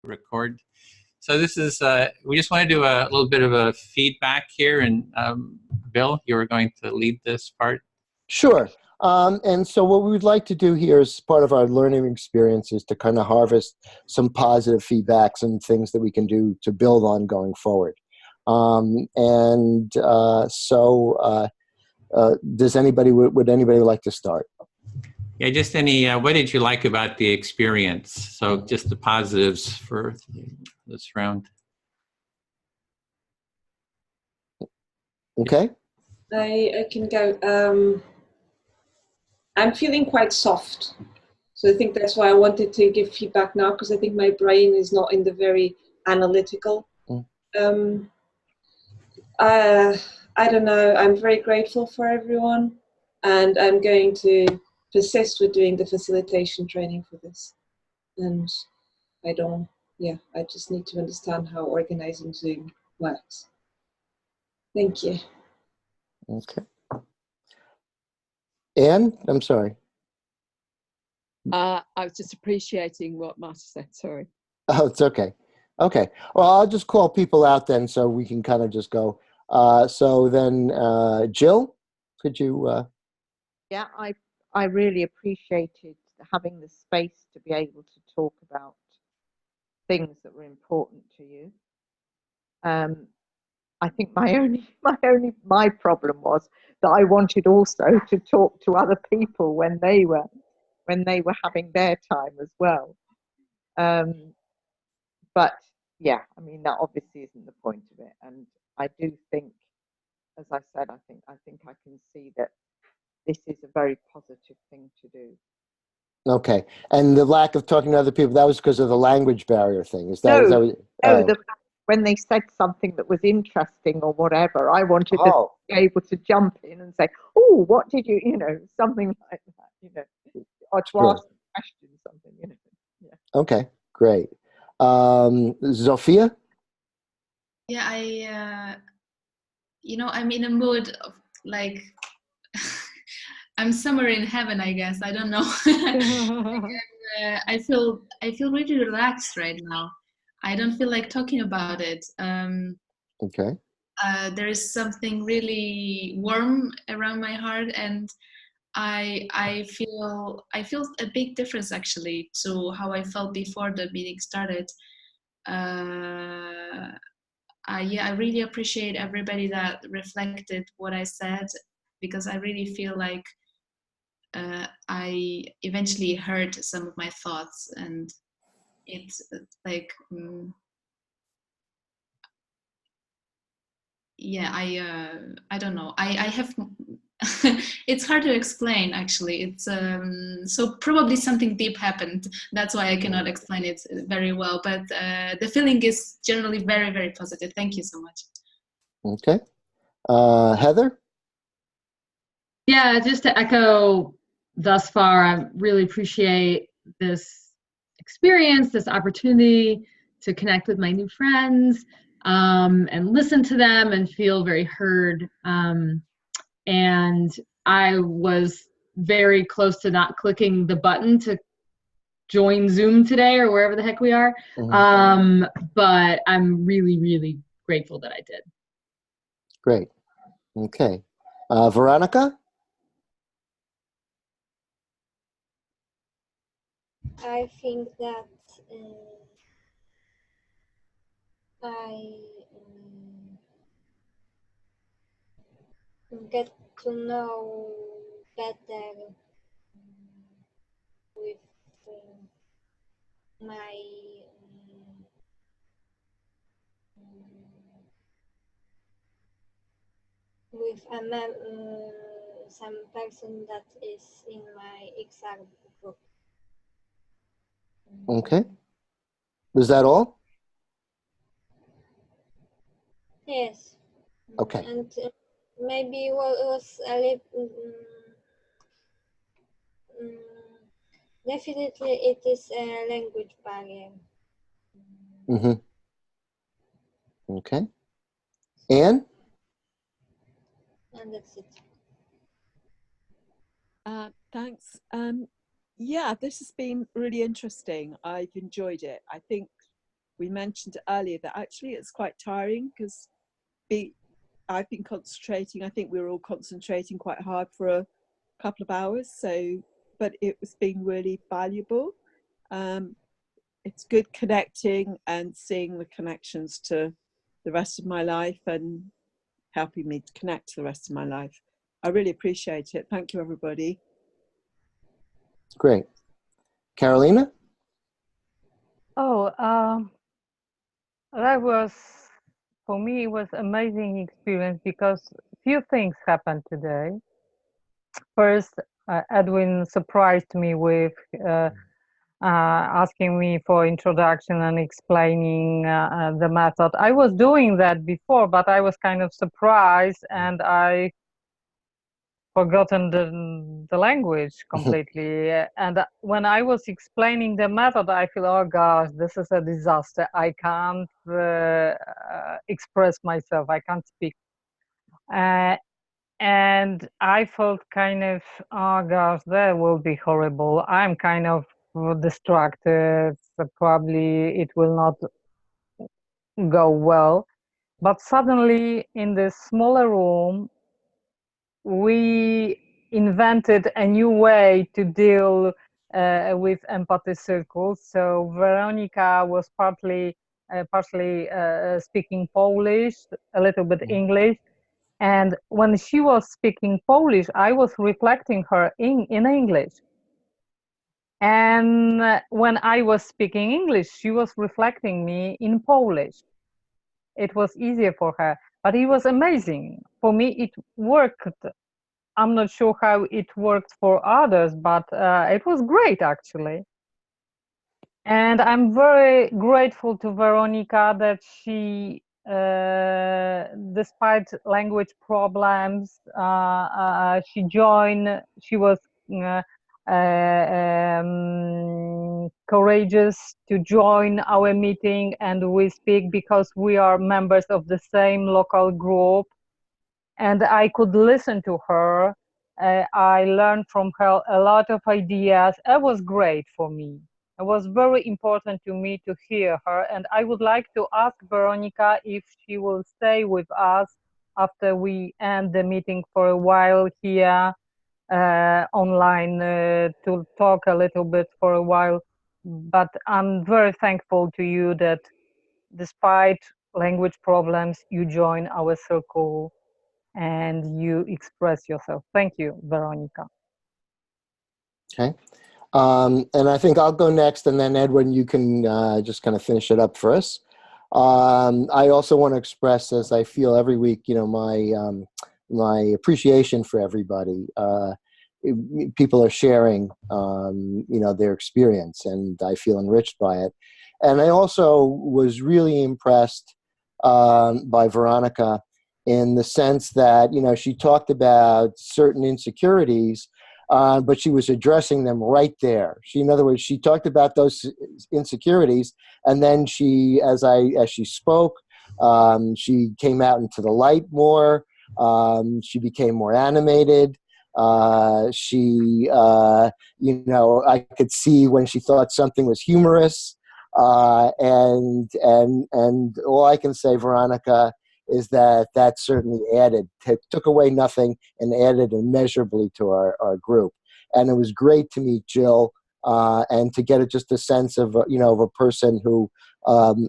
record. So this is, we just want to do a little bit of a feedback here. And Bill, you were going to lead this part. Sure. And so what we would like to do here as part of our learning experience is to kind of harvest some positive feedbacks and things that we can do to build on going forward. Does anybody, would anybody like to start? Yeah, just any, what did you like about the experience? So just the positives for this round. Okay. I can go. I'm feeling quite soft. So I think that's why I wanted to give feedback now, because I think my brain is not in the very analytical. I don't know. I'm very grateful for everyone, and I'm going to persist with doing the facilitation training for this. And I just need to understand how organizing Zoom works. Thank you. Okay. Anne, I'm sorry. I was just appreciating what Marta said, sorry. Oh, it's okay. Okay. Well, I'll just call people out then so we can kind of just go. So then, Jill, could you? Yeah, I really appreciated having the space to be able to talk about things that were important to you. I think my problem was that I wanted also to talk to other people when they were having their time as well. But yeah, I mean, that obviously isn't the point of it. And I do think, as I said, I think I can see that this is a very positive thing to do. Okay. And the lack of talking to other people, that was because of the language barrier thing. Is that? No, when they said something that was interesting or whatever, I wanted to be able to jump in and say, "Oh, what did you, something like that, or to ask a question, something, Yeah. Okay, great. Zofia? Yeah, I'm in a mood of like, I'm somewhere in heaven, I guess. I don't know. I feel really relaxed right now. I don't feel like talking about it. Okay. There is something really warm around my heart, and I feel a big difference actually to how I felt before the meeting started. I really appreciate everybody that reflected what I said, because I really feel like I eventually heard some of my thoughts, and it's like I don't know, I have it's hard to explain actually. It's so probably something deep happened, that's why I cannot explain it very well, but the feeling is generally very, very positive. Thank you so much. Okay. Heather? Yeah, just to echo thus far, I really appreciate this experience, this opportunity to connect with my new friends, and listen to them and feel very heard. And I was very close to not clicking the button to join Zoom today or wherever the heck we are. But I'm really, really grateful that I did. Great. Okay. Veronica? I think that I get to know better with my with some person that is in my XR group. Okay. Was that all? Yes. Okay. And maybe what was a little definitely it is a language barrier. Okay. Anne? And that's it. Thanks. Yeah, this has been really interesting. I've enjoyed it. I think we mentioned earlier that actually it's quite tiring because I've been concentrating. I think we were all concentrating quite hard for a couple of hours. So, but it was being really valuable. It's good connecting and seeing the connections to the rest of my life and helping me to connect to the rest of my life. I really appreciate it. Thank you, everybody. Great. Carolina? Oh, that was, for me, it was amazing experience because few things happened today. First, Edwin surprised me with asking me for introduction and explaining the method. I was doing that before, but I was kind of surprised and I forgotten the language completely. And when I was explaining the method, I feel, oh gosh, this is a disaster. I can't express myself. I can't speak. And I felt kind of, oh gosh, that will be horrible. I'm kind of distracted. So probably it will not go well. But suddenly in this smaller room, we invented a new way to deal with empathy circles. So Veronica was partially speaking Polish, a little bit English. And when she was speaking Polish, I was reflecting her in English. And when I was speaking English, she was reflecting me in Polish. It was easier for her, but it was amazing. For me, it worked. I'm not sure how it worked for others, but it was great, actually. And I'm very grateful to Veronica that she, despite language problems, she joined. She was courageous to join our meeting, and we speak because we are members of the same local group. And I could listen to her. I learned from her a lot of ideas. It was great for me. It was very important to me to hear her. And I would like to ask Veronica if she will stay with us after we end the meeting for a while here online to talk a little bit for a while. But I'm very thankful to you that despite language problems, you join our circle and you express yourself. Thank you, Veronica. Okay. And I think I'll go next, and then Edwin, you can just kind of finish it up for us. I also want to express, as I feel every week, you know, my appreciation for everybody. People are sharing, you know, their experience, and I feel enriched by it. And I also was really impressed by Veronica in the sense that, you know, she talked about certain insecurities, but she was addressing them right there. In other words, she talked about those insecurities, and then she, as she spoke, she came out into the light more. She became more animated. You know, I could see when she thought something was humorous. And all I can say, Veronica, is that certainly took away nothing and added immeasurably to our group. And it was great to meet Jill and to get just a sense of, you know, of a person who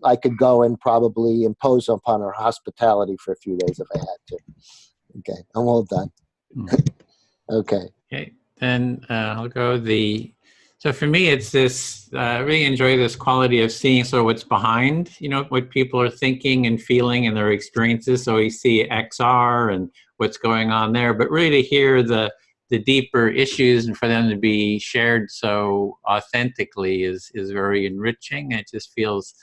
I could go and probably impose upon her hospitality for a few days if I had to. Okay, I'm all done. Okay. Okay, then I'll go so for me, it's this, I really enjoy this quality of seeing sort of what's behind, you know, what people are thinking and feeling and their experiences. So we see XR and what's going on there, but really to hear the deeper issues and for them to be shared so authentically is very enriching. It just feels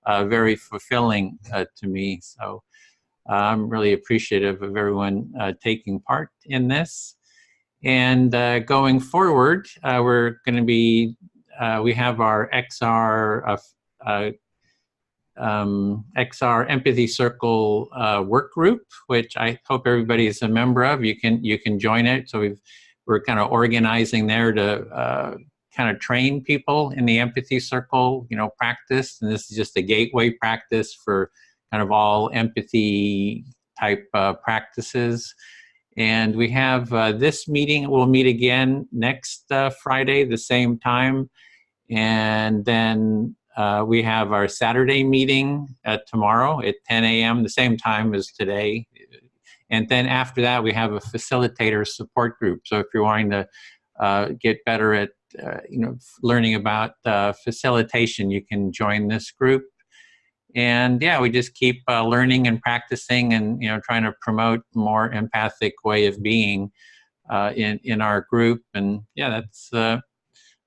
very fulfilling to me. So I'm really appreciative of everyone taking part in this. And going forward, we're going to be, we have our XR Empathy Circle work group, which I hope everybody is a member of. You can join it. So we're kind of organizing there to kind of train people in the empathy circle, practice. And this is just a gateway practice for kind of all empathy type practices. And we have this meeting. We'll meet again next Friday, the same time. And then we have our Saturday meeting tomorrow at 10 a.m., the same time as today. And then after that, we have a facilitator support group. So if you're wanting to get better at learning about facilitation, you can join this group. And yeah, we just keep learning and practicing, and trying to promote more empathic way of being in our group. And yeah, that's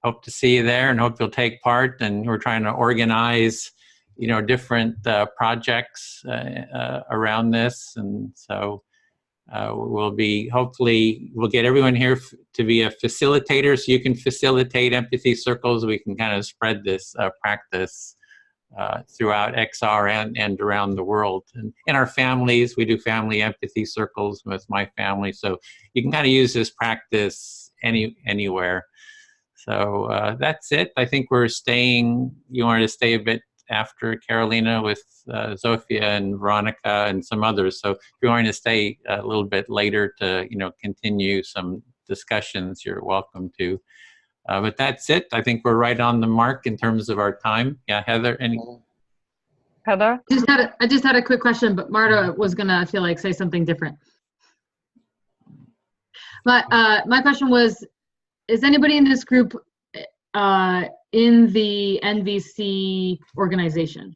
hope to see you there, and hope you'll take part. And we're trying to organize different projects around this, and so hopefully we'll get everyone here to be a facilitator, so you can facilitate empathy circles. We can kind of spread this practice throughout XR and around the world. And in our families, we do family empathy circles with my family, so you can kind of use this practice anywhere. So that's it. I think you wanted to stay a bit after Carolina with Zofia and Veronica and some others. So if you're going to stay a little bit later to continue some discussions, you're welcome to. But that's it. I think we're right on the mark in terms of our time. Yeah, Heather, Heather? I just had a quick question, but Marta was gonna say something different. But my question was, is anybody in this group in the NVC organization?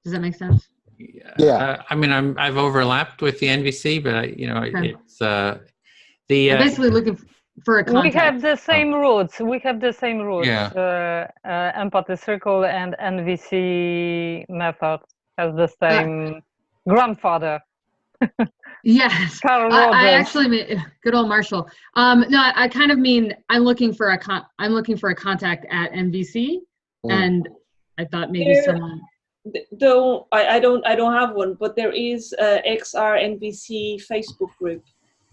Does that make sense? Yeah. I mean, I've overlapped with the NVC, but Okay. it's I'm basically looking for a contact. We have the same roots. We have the same roots. Yeah. Empathy circle and NVC method has the same grandfather. Yes, Carl I Rogers. actually mean good old Marshall. No, I kind of mean I'm looking for a contact at NVC, and I thought maybe someone. I don't have one, but there is a XR NVC Facebook group.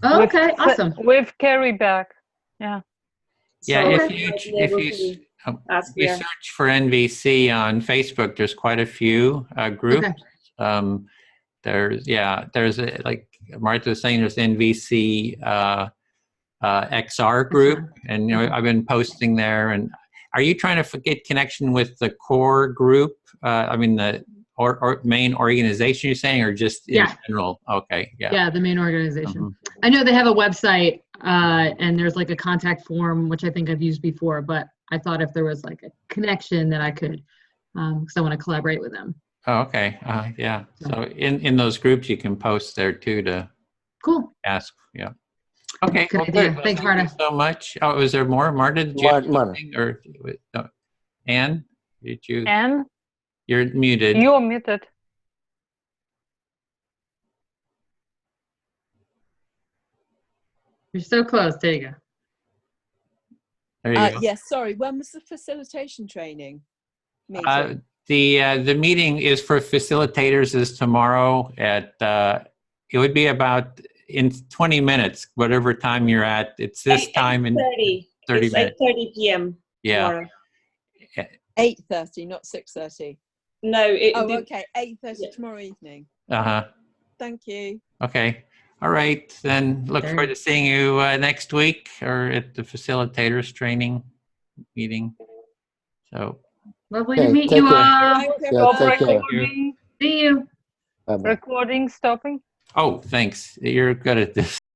Oh, okay, awesome. With Carrie back. Yeah. Yeah, So if you search for NVC on Facebook, there's quite a few groups. Okay. There's like Martha was saying, there's NVC XR group, and I've been posting there. And are you trying to get connection with the core group? I mean the or main organization you're saying, or just in general? Okay, yeah. Yeah, the main organization. I know they have a website, and there's like a contact form, which I think I've used before. But I thought if there was like a connection that I could, because I want to collaborate with them. Oh, okay. Yeah. So in those groups, you can post there too to ask. Yeah. Okay. Good idea. Well, Thanks, thank Marta. you so much. Oh, was there more? Marta, did you have something? Or no. Anne? Did you? Anne? You're muted. You're muted. You're so close. There you go. There you go. Yes, sorry. When was the facilitation training meeting? The meeting is for facilitators is tomorrow at it would be about in 20 minutes, whatever time you're at. It's this time in 30 minutes. 8:30 p.m. Yeah. tomorrow. 8:30, not 6:30. No. Okay. 8:30 tomorrow evening. Thank you. Okay. All right. Then look forward to seeing you next week or at the facilitators training meeting. So. Lovely to meet you all. Take care. See you. Bye-bye. Recording stopping. Oh, thanks. You're good at this.